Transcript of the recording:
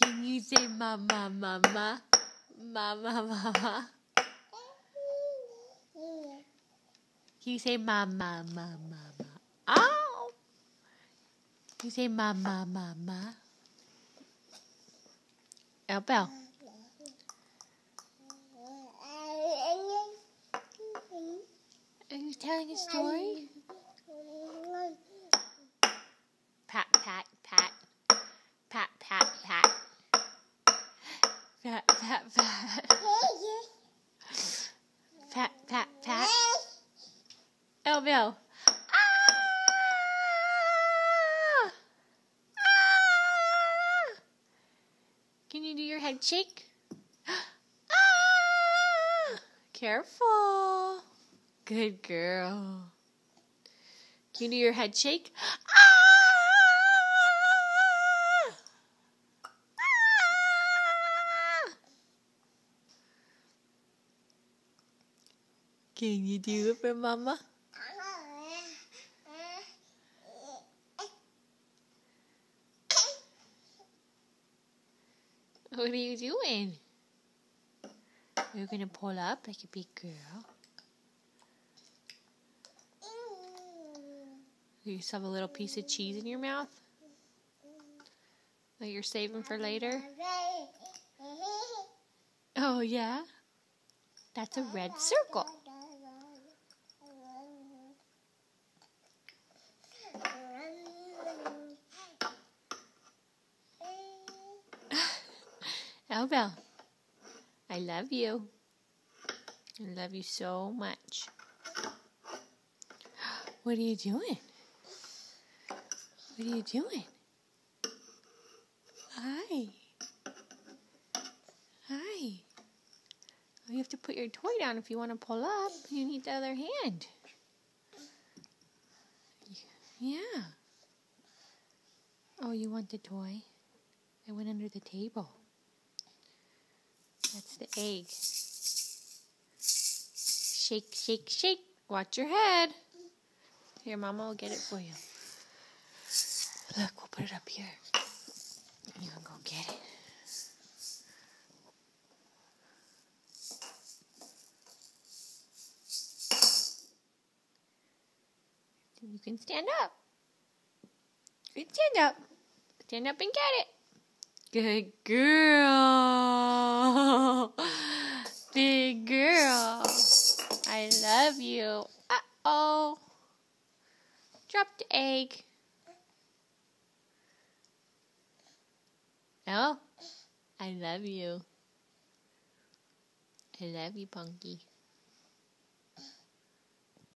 Can you say mama, mama? Mama, mama? Can you say mama, mama, mama? Oh! Can you say mama, mama? Belle. Are you telling a story? Pat, pat, pat. Pat, pat, pat. Pat, pat, pat. Pat, pat, pat. Belle. Ah! Ah! Can you do your head shake? Ah! Careful. Good girl. Can you do your head shake? Ah! Ah! Can you do it for mama? What are you doing? You're going to pull up like a big girl. You just have a little piece of cheese in your mouth that you're saving for later? Oh, yeah? That's a red circle. Belle, I love you. I love you so much. What are you doing? What are you doing? Hi. Hi. You have to put your toy down if you want to pull up. You need the other hand. Yeah. Oh, you want the toy? It went under the table. That's the egg. Shake, shake, shake. Watch your head. Here, Mama will get it for you. Look, we'll put it up here. You can go get it. You can stand up. You can stand up. Stand up and get it. Good girl. Big girl. I love you. Uh-oh. Dropped the egg. Oh, I love you. I love you, Punky.